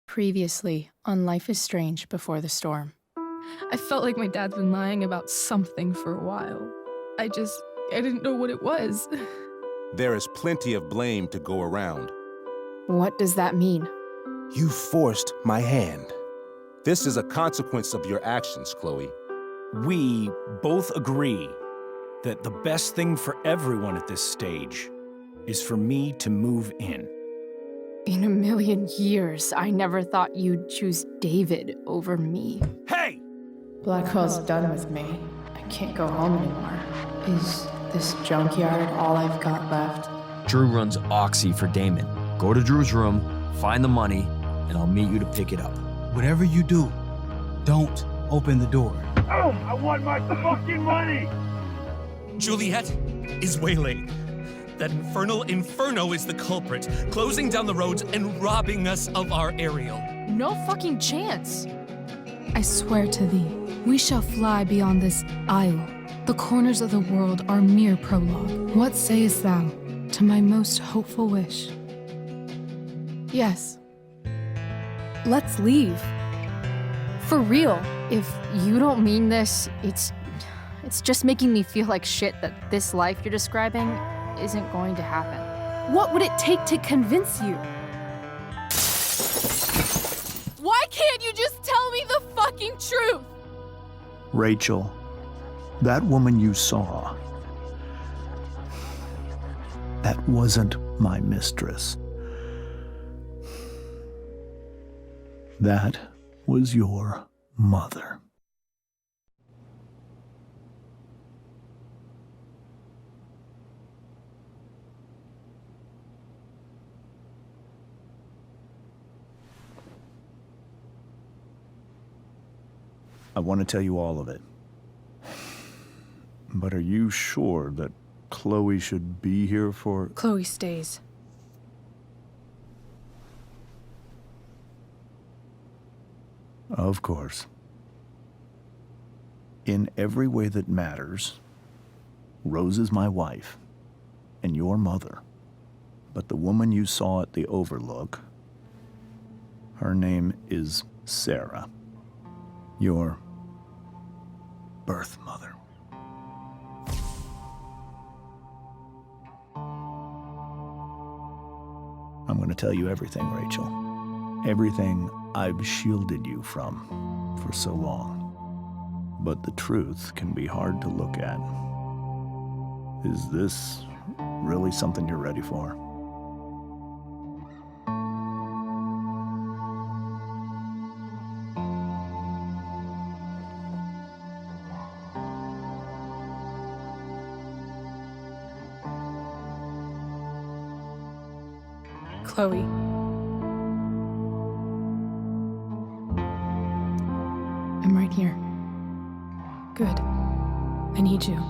Previously on Life is Strange Before the Storm. I felt like my dad's been lying about something for a while. I didn't know what it was. There is plenty of blame to go around. What does that mean? You forced my hand. This is a consequence of your actions, Chloe. We both agree that the best thing for everyone at this stage is for me to move in. In a million years, I never thought you'd choose David over me. Hey! Blackwell's done with me. I can't go home anymore. Is this junkyard all I've got left? Drew runs Oxy for Damon. Go to Drew's room, find the money, and I'll meet you to pick it up. Whatever you do, don't open the door. Oh, I want my fucking money! Juliet is waylaid. That infernal Inferno is the culprit, closing down the roads and robbing us of our aerial. No fucking chance. I swear to thee, we shall fly beyond this isle. The corners of the world are mere prologue. What sayest thou to my most hopeful wish? Yes. Let's leave. For real. If you don't mean this, it's just making me feel like shit that this life you're describing isn't going to happen. What would it take to convince you? Why can't you just tell me the fucking truth? Rachel, that woman you saw, that wasn't my mistress. That was your mother. I want to tell you all of it. But are you sure that Chloe should be here for... Chloe stays. Of course. In every way that matters, Rose is my wife and your mother. But the woman you saw at the Overlook, her name is Sarah, your birth mother. I'm going to tell you everything, Rachel. Everything I've shielded you from for so long. But the truth can be hard to look at. Is this really something you're ready for? Chloe. I'm right here. Good. I need you.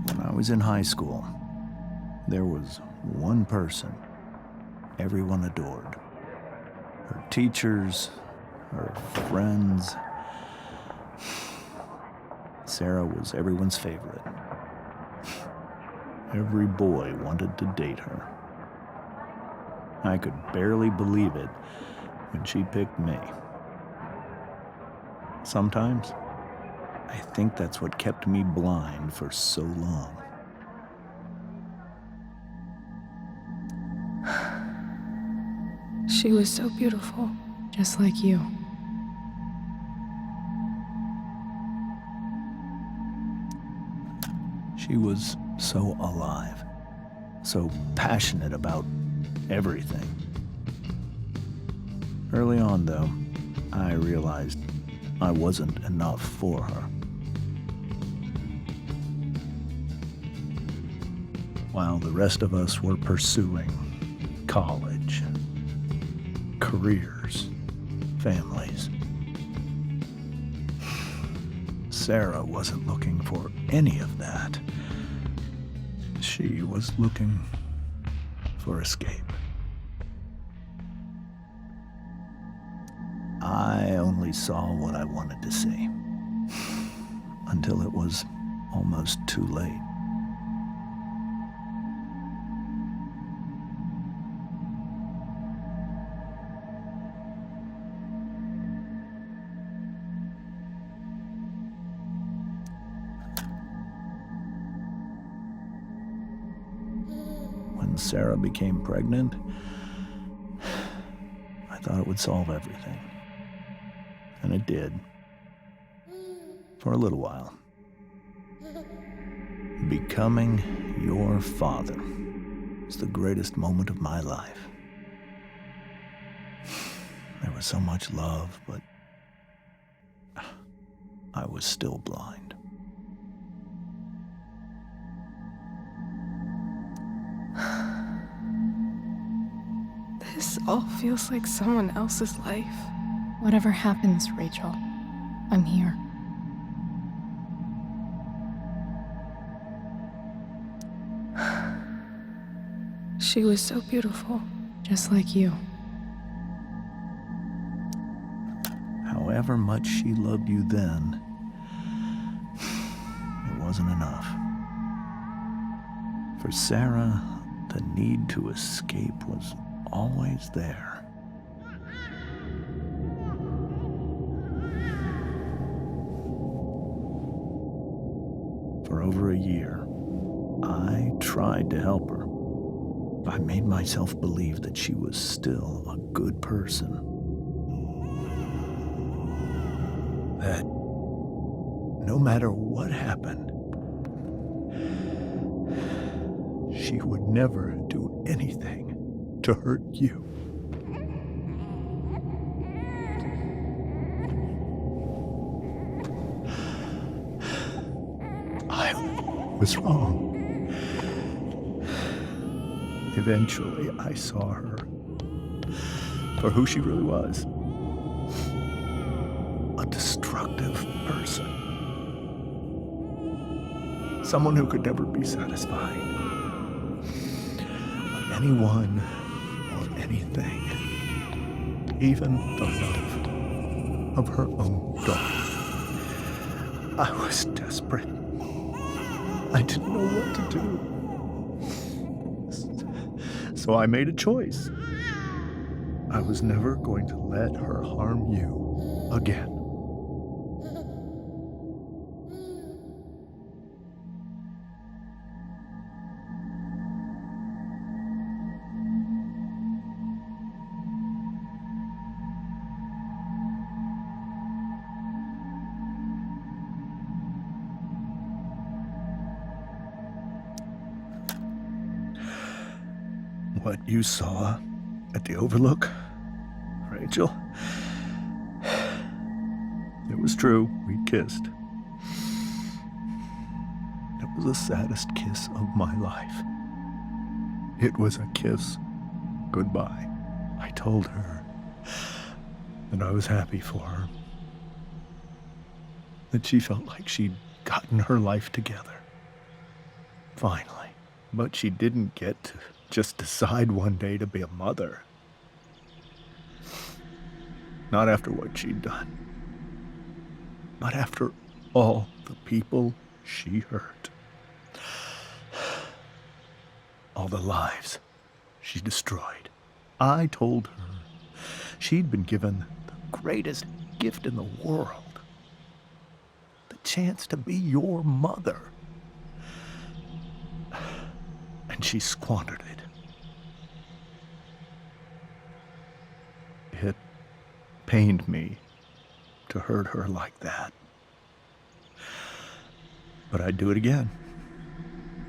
When I was in high school, there was one person everyone adored. Her teachers, her friends. Sarah was everyone's favorite. Every boy wanted to date her. I could barely believe it when she picked me. Sometimes, I think that's what kept me blind for so long. She was so beautiful, just like you. She was so alive, so passionate about everything. Early on, though, I realized I wasn't enough for her. While the rest of us were pursuing college, careers, families, Sarah wasn't looking for any of that. She was looking for escape. I only saw what I wanted to see, until it was almost too late. When Sarah became pregnant, I thought it would solve everything. And it did. For a little while. Becoming your father was the greatest moment of my life. There was so much love, but I was still blind. This all feels like someone else's life. Whatever happens, Rachel, I'm here. She was so beautiful. Just like you. However much she loved you then, it wasn't enough. For Sarah, the need to escape was always there. For over a year, I tried to help her. I made myself believe that she was still a good person. That no matter what happened, she would never do anything to hurt you. I was wrong. Eventually, I saw her for who she really was. A destructive person. Someone who could never be satisfied by anyone or anything. Even the love of her own daughter. I was desperate. I didn't know what to do. So I made a choice. I was never going to let her harm you again. What you saw at the Overlook, Rachel, it was true. We kissed. It was the saddest kiss of my life. It was a kiss goodbye. I told her that I was happy for her, that she felt like she'd gotten her life together. Finally. But she didn't get to just decide one day to be a mother. Not after what she'd done. Not after all the people she hurt. All the lives she destroyed. I told her she'd been given the greatest gift in the world. The chance to be your mother. And she squandered it. It pained me to hurt her like that. But I'd do it again,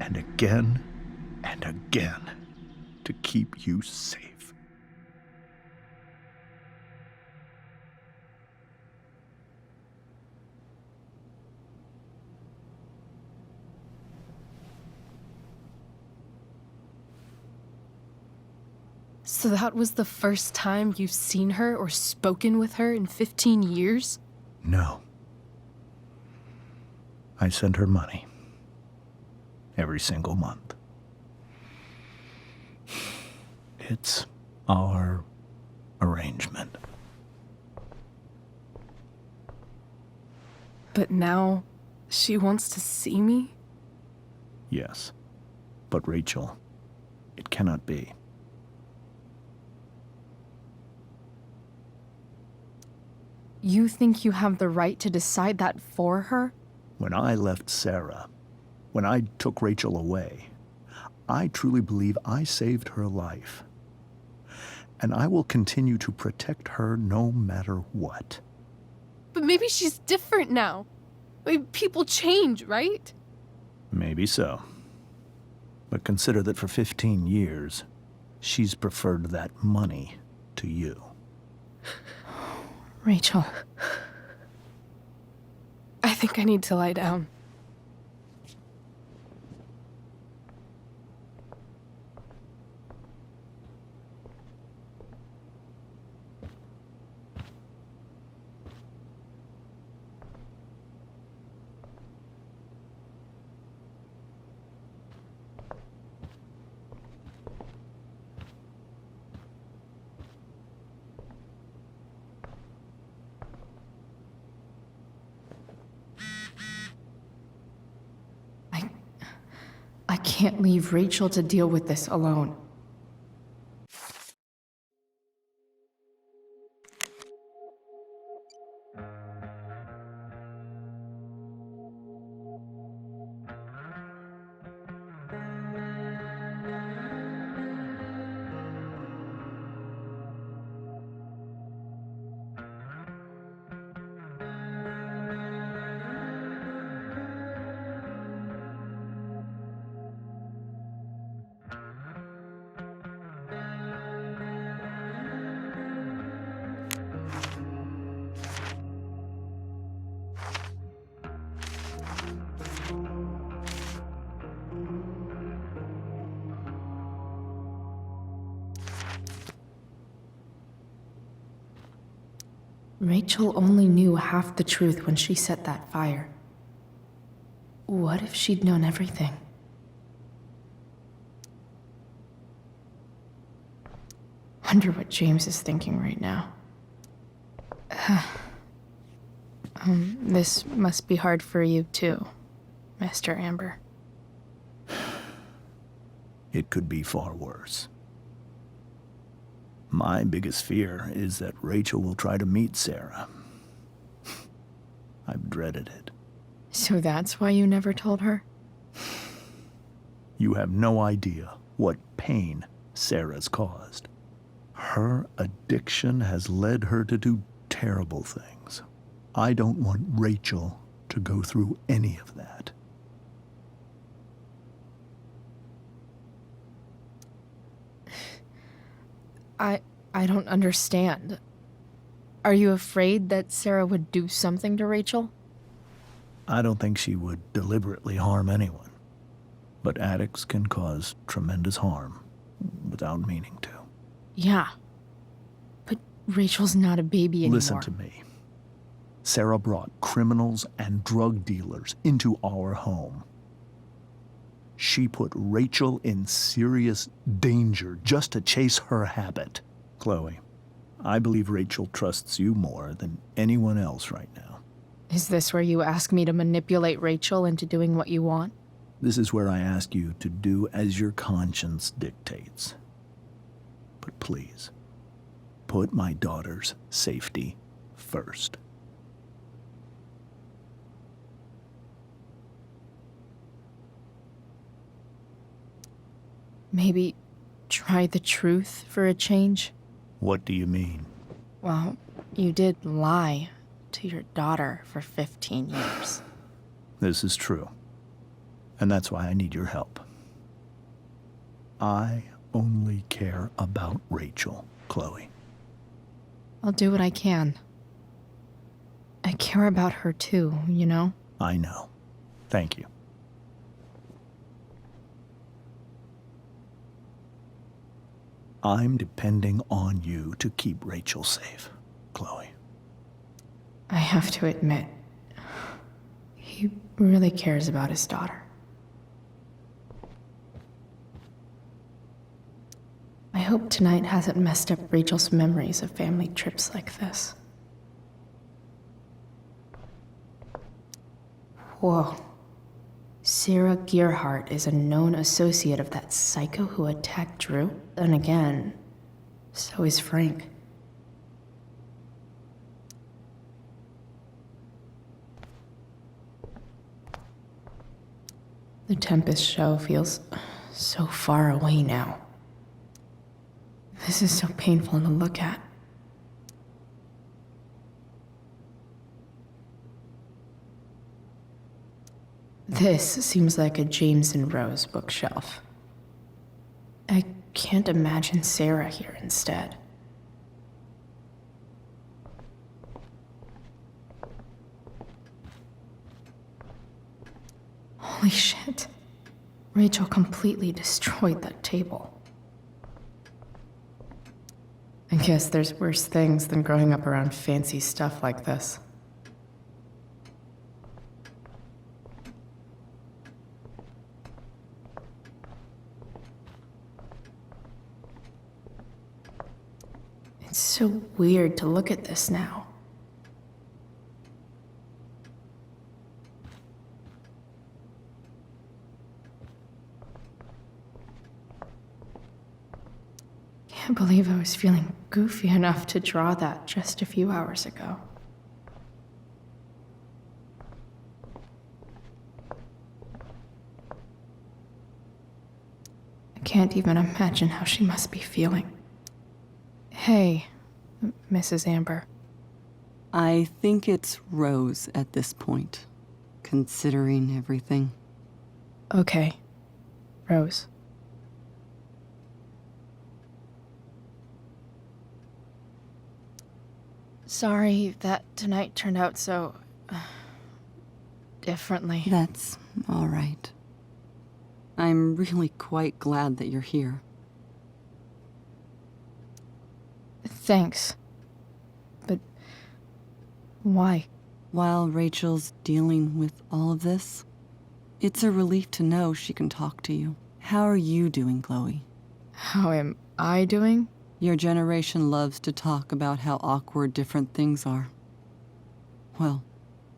and again, and again, to keep you safe. So that was the first time you've seen her or spoken with her in 15 years? No. I send her money. Every single month. It's our arrangement. But now, she wants to see me? Yes. But Rachel, it cannot be. You think you have the right to decide that for her? When I left Sarah, when I took Rachel away, I truly believe I saved her life. And I will continue to protect her no matter what. But maybe she's different now. People change, right? Maybe so. But consider that for 15 years, she's preferred that money to you. Rachel. I think I need to lie down. I can't leave Rachel to deal with this alone. Rachel only knew half the truth when she set that fire. What if she'd known everything? Wonder what James is thinking right now. This must be hard for you too, Mr. Amber. It could be far worse. My biggest fear is that Rachel will try to meet Sarah. I've dreaded it. So that's why you never told her? You have no idea what pain Sarah's caused. Her addiction has led her to do terrible things. I don't want Rachel to go through any of that. I don't understand. Are you afraid that Sarah would do something to Rachel? I don't think she would deliberately harm anyone. But addicts can cause tremendous harm without meaning to. Yeah. But Rachel's not a baby anymore. Listen to me. Sarah brought criminals and drug dealers into our home. She put Rachel in serious danger just to chase her habit. Chloe, I believe Rachel trusts you more than anyone else right now. Is this where you ask me to manipulate Rachel into doing what you want? This is where I ask you to do as your conscience dictates. But please, put my daughter's safety first. Maybe try the truth for a change? What do you mean? Well, you did lie to your daughter for 15 years. This is true. And that's why I need your help. I only care about Rachel, Chloe. I'll do what I can. I care about her too, you know? I know. Thank you. I'm depending on you to keep Rachel safe, Chloe. I have to admit, he really cares about his daughter. I hope tonight hasn't messed up Rachel's memories of family trips like this. Whoa. Sarah Gearhart is a known associate of that psycho who attacked Drew. Then again, so is Frank. The Tempest show feels so far away now. This is so painful to look at. This seems like a James and Rose bookshelf. I can't imagine Sarah here instead. Holy shit. Rachel completely destroyed that table. I guess there's worse things than growing up around fancy stuff like this. It's so weird to look at this now. Can't believe I was feeling goofy enough to draw that just a few hours ago. I can't even imagine how she must be feeling. Hey, Mrs. Amber. I think it's Rose at this point, considering everything. Okay, Rose. Sorry that tonight turned out so differently. That's all right. I'm really quite glad that you're here. Thanks. But why? While Rachel's dealing with all of this, it's a relief to know she can talk to you. How are you doing, Chloe? How am I doing? Your generation loves to talk about how awkward different things are. Well,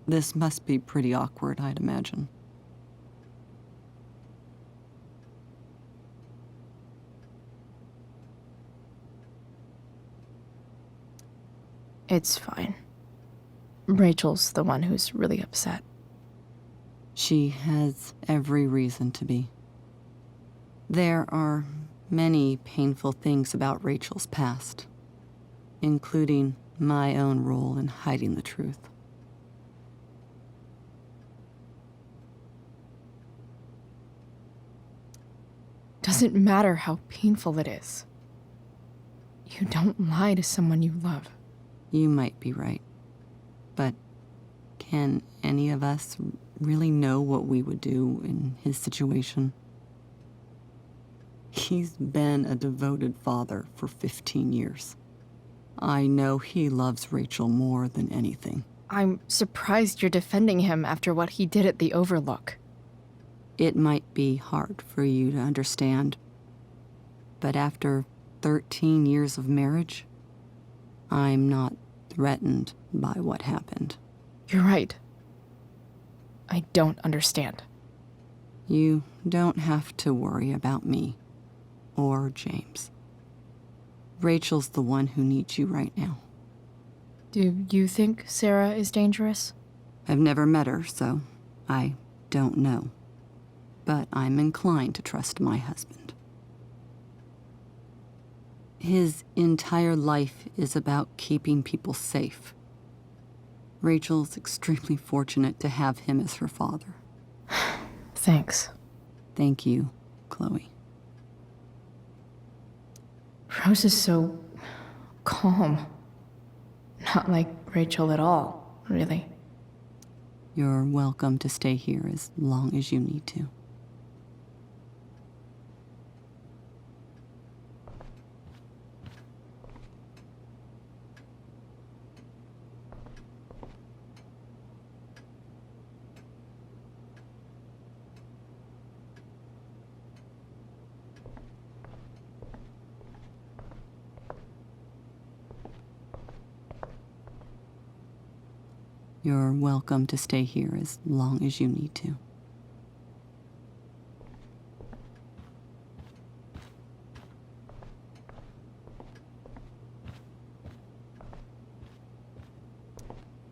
this must be pretty awkward, I'd imagine. It's fine. Rachel's the one who's really upset. She has every reason to be. There are many painful things about Rachel's past, including my own role in hiding the truth. Doesn't matter how painful it is. You don't lie to someone you love. You might be right, but can any of us really know what we would do in his situation? He's been a devoted father for 15 years. I know he loves Rachel more than anything. I'm surprised you're defending him after what he did at the Overlook. It might be hard for you to understand, but after 13 years of marriage, I'm not threatened by what happened. You're right. I don't understand. You don't have to worry about me or James. Rachel's the one who needs you right now. Do you think Sarah is dangerous? I've never met her, so I don't know. But I'm inclined to trust my husband. His entire life is about keeping people safe. Rachel's extremely fortunate to have him as her father. Thanks. Thank you, Chloe. Rose is so calm. Not like Rachel at all, really. You're welcome to stay here as long as you need to. You're welcome to stay here as long as you need to.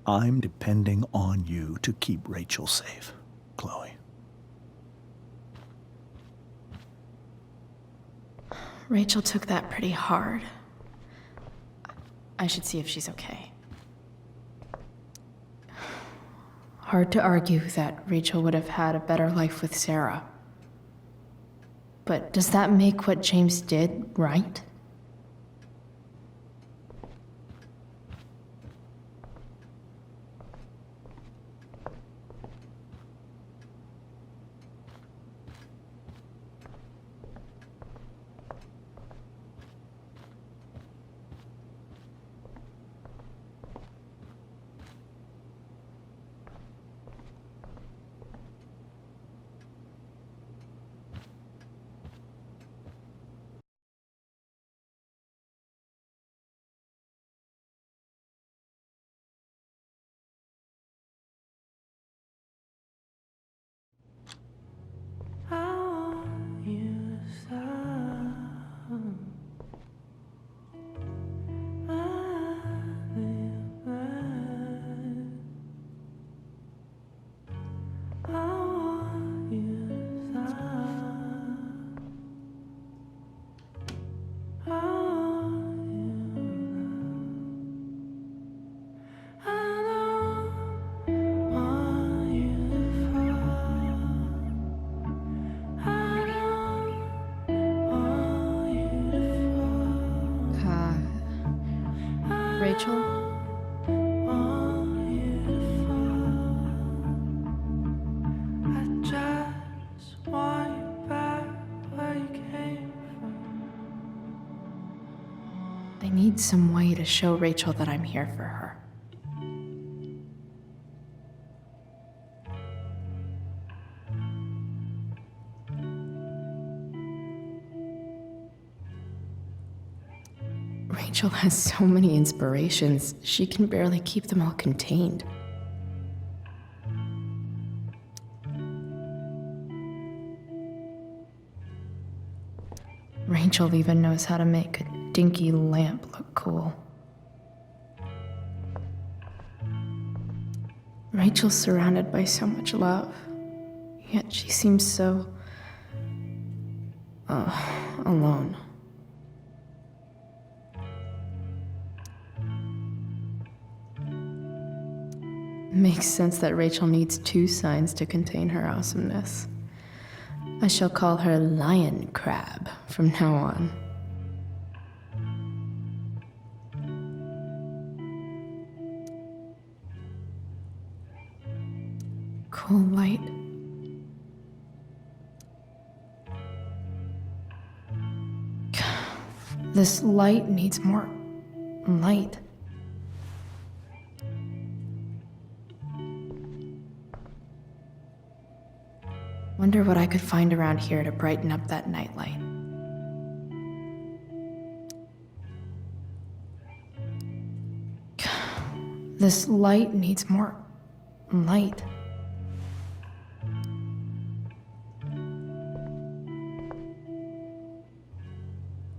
I'm depending on you to keep Rachel safe, Chloe. Rachel took that pretty hard. I should see if she's okay. Hard to argue that Rachel would have had a better life with Sarah. But does that make what James did right? Rachel? I need some way to show Rachel that I'm here for her. Rachel has so many inspirations, she can barely keep them all contained. Rachel even knows how to make a dinky lamp look cool. Rachel's surrounded by so much love, yet she seems so... alone. Makes sense that Rachel needs two signs to contain her awesomeness. I shall call her Lion Crab from now on. Cool light. This light needs more light. Wonder what I could find around here to brighten up that nightlight. This light needs more light.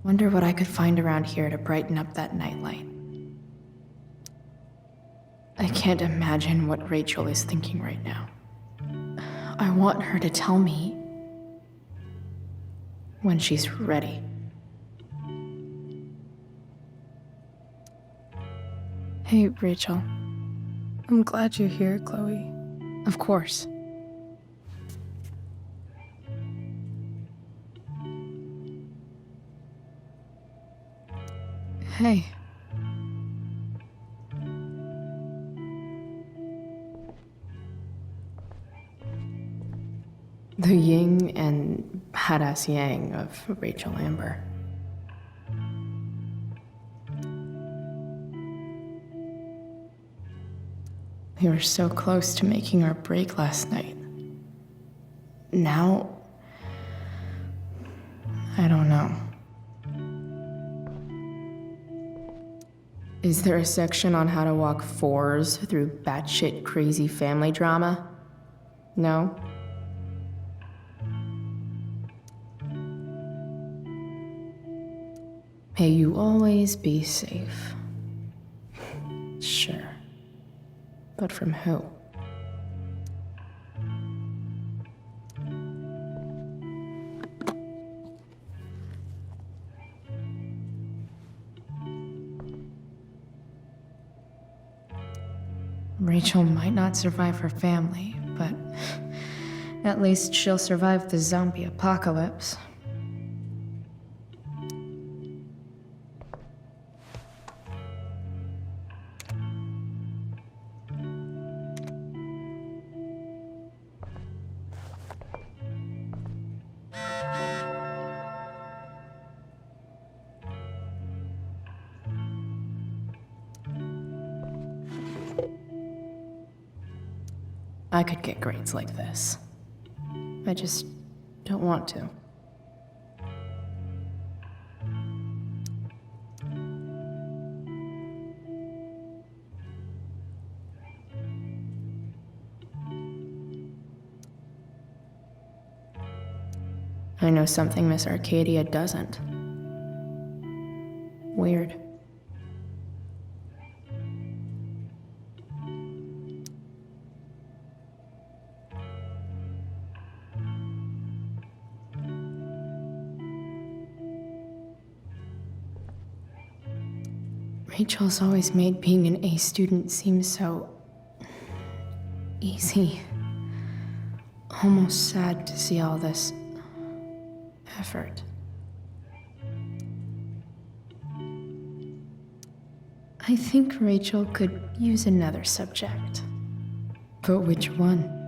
Wonder what I could find around here to brighten up that nightlight. I can't imagine what Rachel is thinking right now. I want her to tell me when she's ready. Hey, Rachel. I'm glad you're here, Chloe. Of course. Hey. The yin and badass yang of Rachel Amber. We were so close to making our break last night. Now, I don't know. Is there a section on how to walk fours through batshit crazy family drama? No? May you always be safe. Sure. But from who? Rachel might not survive her family, but at least she'll survive the zombie apocalypse. I could get grades like this. I just don't want to. I know something Miss Arcadia doesn't. Weird. Rachel's always made being an A student seem so easy. Almost sad to see all this effort. I think Rachel could use another subject. But which one?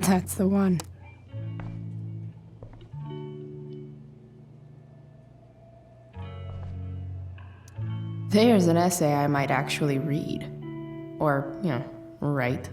That's the one. There's an essay I might actually read. Or, write.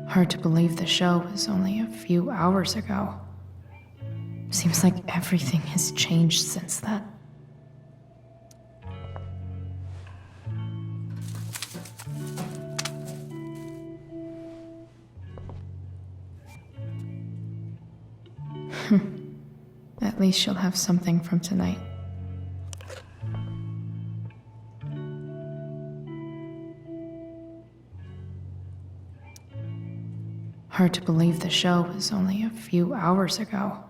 Hard to believe the show was only a few hours ago. Seems like everything has changed since then. At least she'll have something from tonight. Hard to believe the show was only a few hours ago.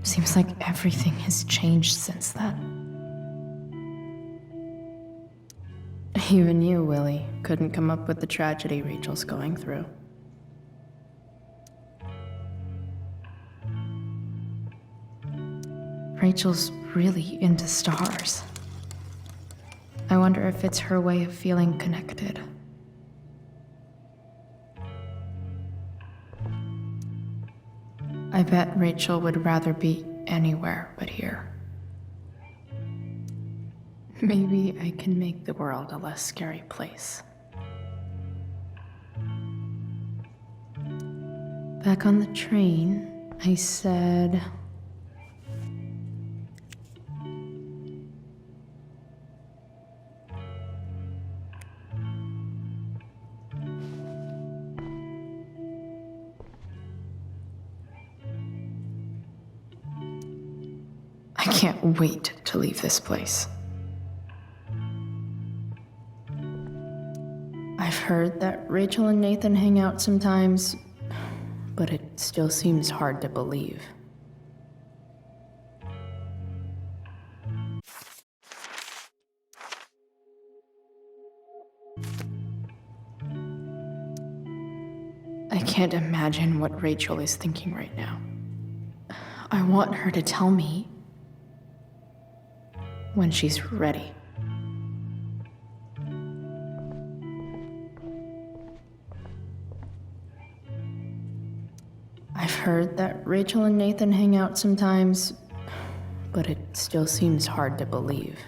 Seems like everything has changed since then. Even you, Willie, couldn't come up with the tragedy Rachel's going through. Rachel's really into stars. I wonder if it's her way of feeling connected. I bet Rachel would rather be anywhere but here. Maybe I can make the world a less scary place. Back on the train, I said... I can't wait to leave this place. I've heard that Rachel and Nathan hang out sometimes, but it still seems hard to believe. can't imagine what Rachel is thinking right now. I want her to tell me when she's ready. I've heard that Rachel and Nathan hang out sometimes, but it still seems hard to believe.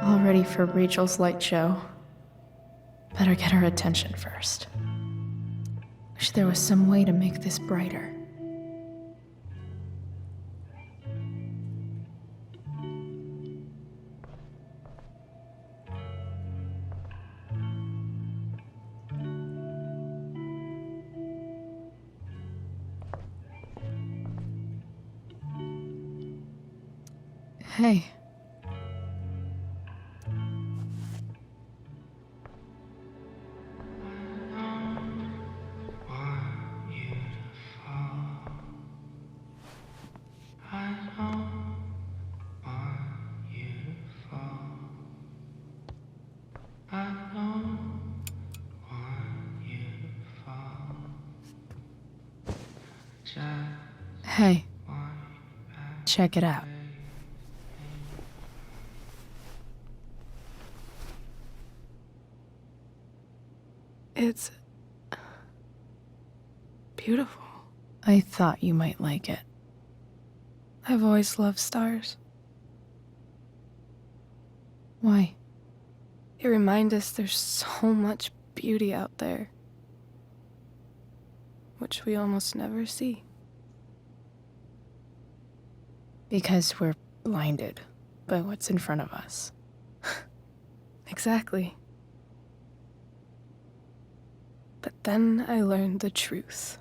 All ready for Rachel's light show. Better get her attention first. Wish there was some way to make this brighter. Hey. Hey. Check it out. It's beautiful. I thought you might like it. I've always loved stars. Why? They remind us there's so much beauty out there, which we almost never see. Because we're blinded by what's in front of us. Exactly. But then I learned the truth.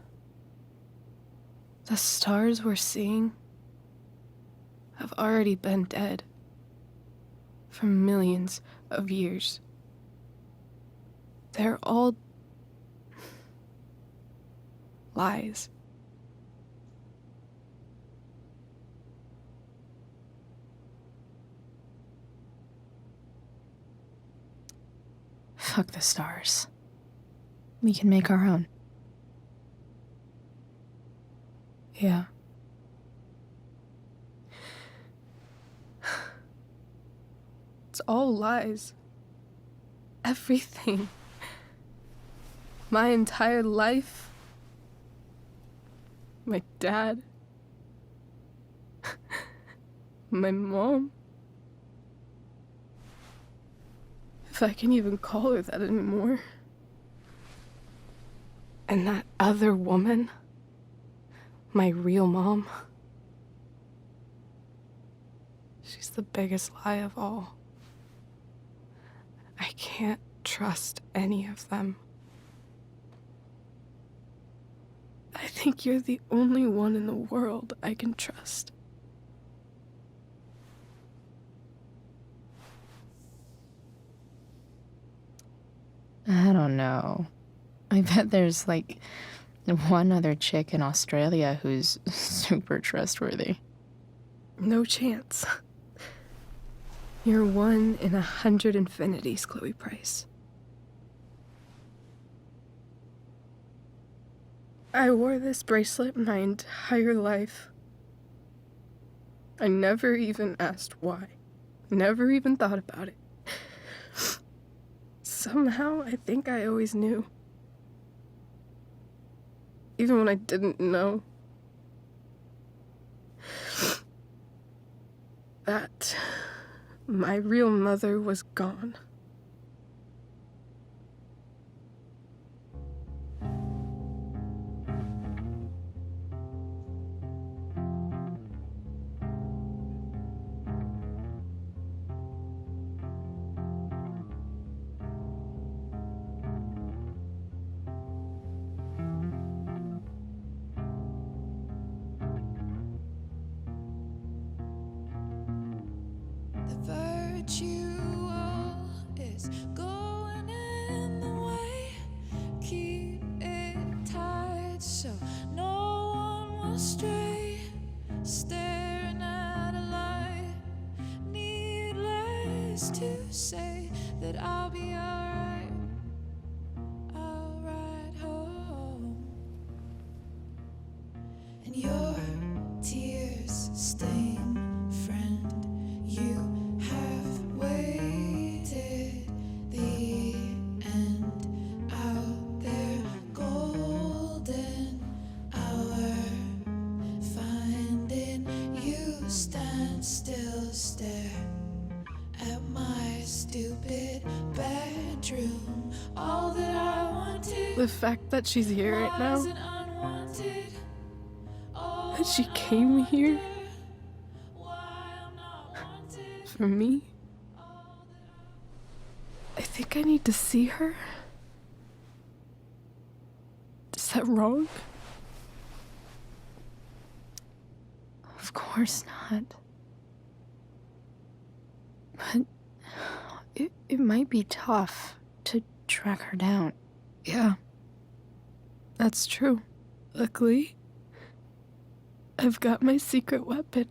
The stars we're seeing have already been dead for millions of years. They're all lies. Fuck the stars. We can make our own. Yeah. It's all lies. Everything. My entire life. My dad. My mom. If I can even call her that anymore. And that other woman. My real mom. She's the biggest lie of all. I can't trust any of them. I think you're the only one in the world I can trust. I don't know. I bet there's like one other chick in Australia who's super trustworthy. No chance. You're 1 in 100 infinities, Chloe Price. I wore this bracelet my entire life. I never even asked why. Never even thought about it. Somehow, I think I always knew. Even when I didn't know. That my real mother was gone. ritual is going in the way. Keep it tight so no one will stray. Staring at a light, needless to say that I'll be alright. I'll ride home, and your tears stain friend. You have waited the end out there, golden hour. Finding you stand still, stare at my stupid bedroom. All that I wanted. The fact that she's here right now, that she came here for me. I think I need to see her. Is that wrong? Of course not. But it might be tough to track her down. Yeah, that's true. Luckily, I've got my secret weapon.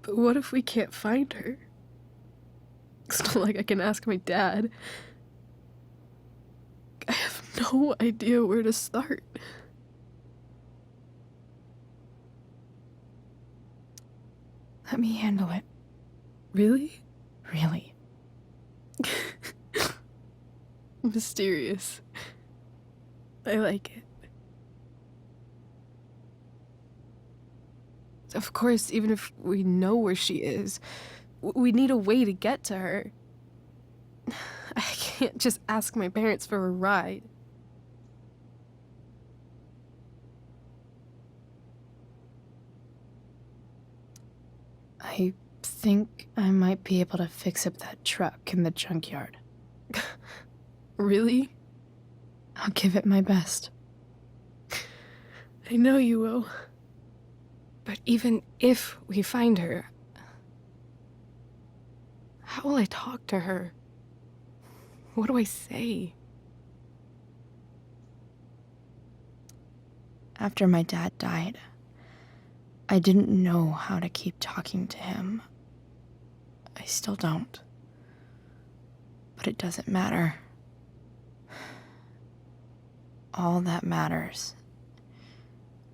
But what if we can't find her? It's not like I can ask my dad. I have no idea where to start. Let me handle it. Really? Really. Mysterious. I like it. Of course, even if we know where she is, we need a way to get to her. I can't just ask my parents for a ride. I think I might be able to fix up that truck in the junkyard. Really? I'll give it my best. I know you will. But even if we find her, how will I talk to her? What do I say? After my dad died, I didn't know how to keep talking to him. I still don't. But it doesn't matter. All that matters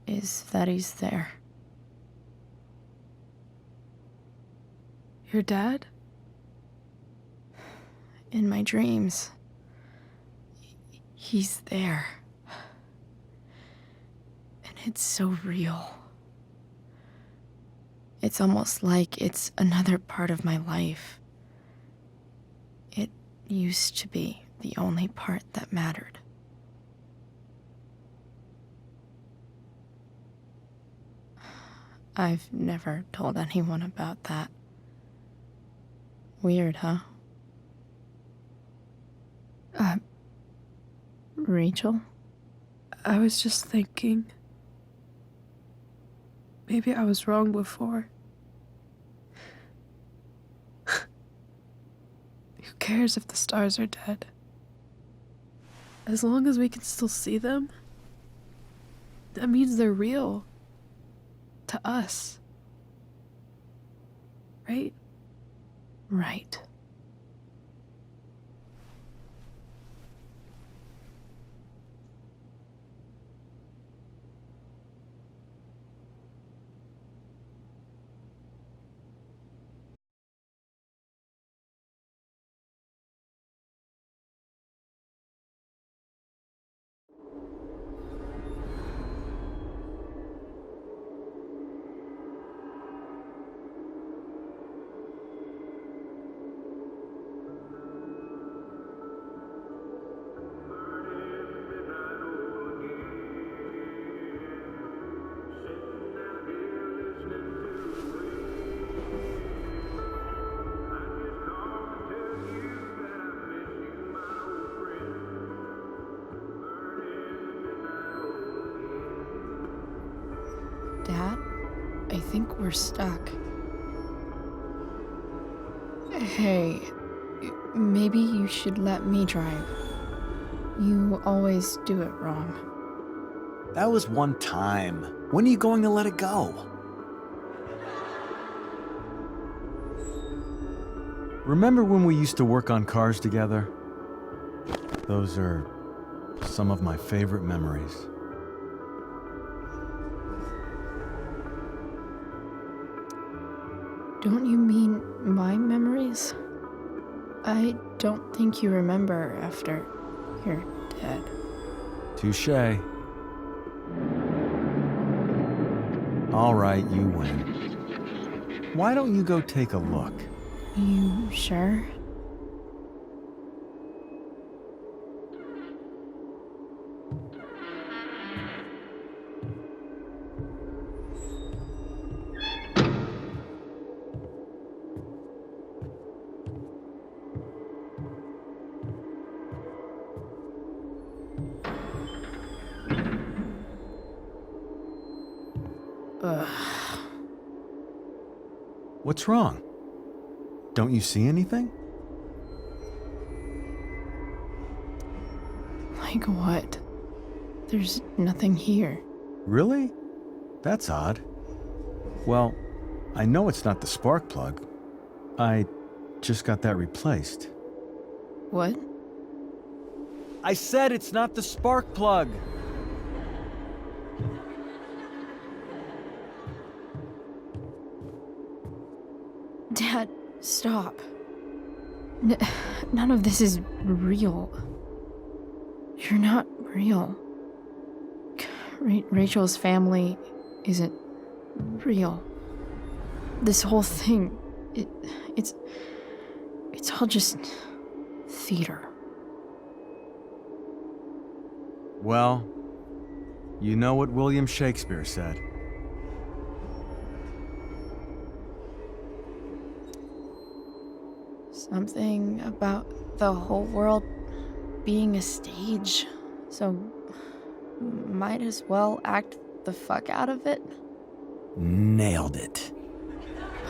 is that he's there. Your dad? In my dreams, he's there. And it's so real. It's almost like it's another part of my life. It used to be the only part that mattered. I've never told anyone about that. Weird, huh? Rachel? I was just thinking. Maybe I was wrong before. Who cares if the stars are dead? As long as we can still see them, that means they're real. To us. Right? Right. think we're stuck. Hey, maybe you should let me drive. You always do it wrong. That was one time. When are you going to let it go? Remember when we used to work on cars together? Those are some of my favorite memories. Don't you mean my memories? I don't think you remember after you're dead. Touché. All right, you win. Why don't you go take a look? You sure? Ugh. What's wrong? Don't you see anything? Like what? There's nothing here. Really? That's odd. Well, I know it's not the spark plug. I just got that replaced. What? I said it's not the spark plug! Dad, stop. None of this is real. You're not real. Rachel's family isn't real. This whole thing, it's all just theater. Well, you know what William Shakespeare said. Something about the whole world being a stage, so might as well act the fuck out of it. Nailed it.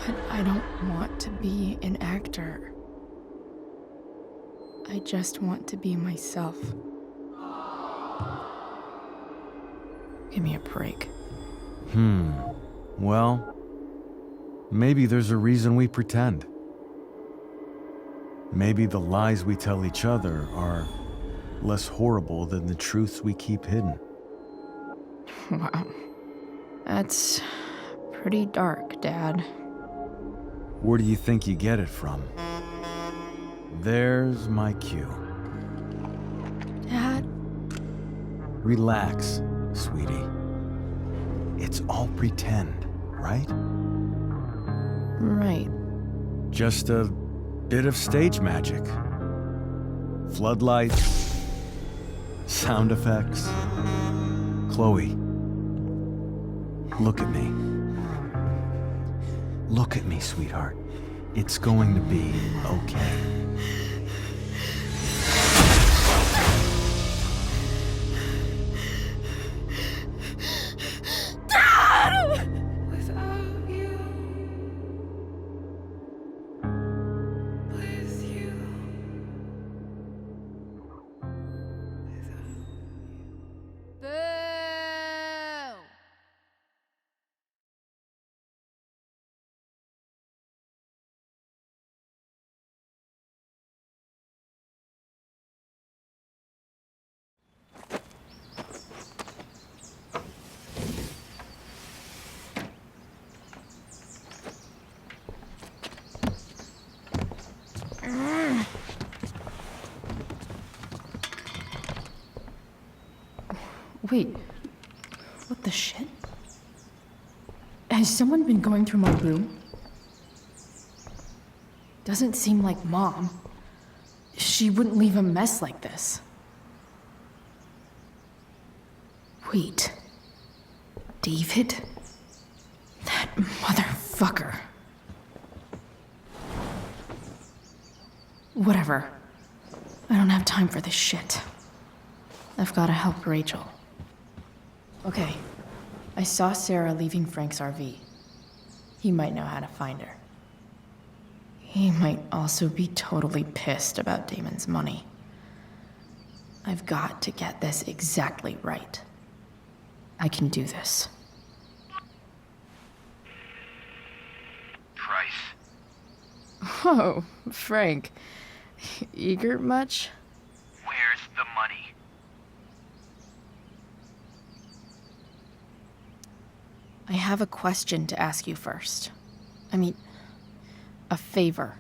But I don't want to be an actor. I just want to be myself. Give me a break. Well, maybe there's a reason we pretend. Maybe the lies we tell each other are less horrible than the truths we keep hidden. Wow. That's pretty dark, Dad. Where do you think you get it from? There's my cue. Dad? Relax, sweetie. It's all pretend, right? Right. Just a bit of stage magic. Floodlights, sound effects. Chloe, look at me. Look at me, sweetheart. It's going to be okay. Wait, what the shit? Has someone been going through my room? Doesn't seem like Mom. She wouldn't leave a mess like this. Wait. David? That motherfucker. Whatever. I don't have time for this shit. I've gotta help Rachel. Okay. I saw Sarah leaving Frank's RV. He might know how to find her. He might also be totally pissed about Damon's money. I've got to get this exactly right. I can do this. Price. Whoa, Frank. Eager much? Where's the money? I have a question to ask you first. I mean, a favor.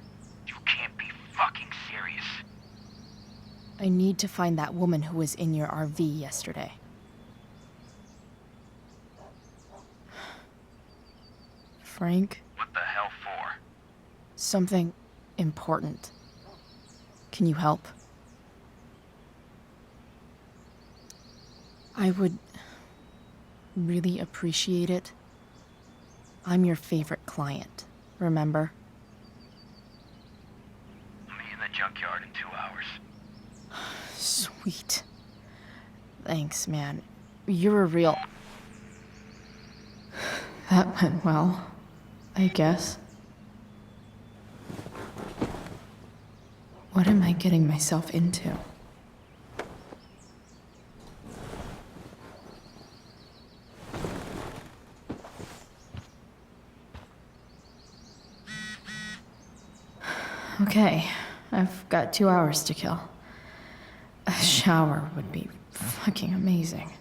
You can't be fucking serious. I need to find that woman who was in your RV yesterday. Frank? What the hell for? Something important. Can you help? I would really appreciate it. I'm your favorite client, remember? I'll be in the junkyard in 2 hours. Sweet. Thanks, man. You're a real... That went well, I guess. What am I getting myself into? Okay, I've got 2 hours to kill. A shower would be fucking amazing.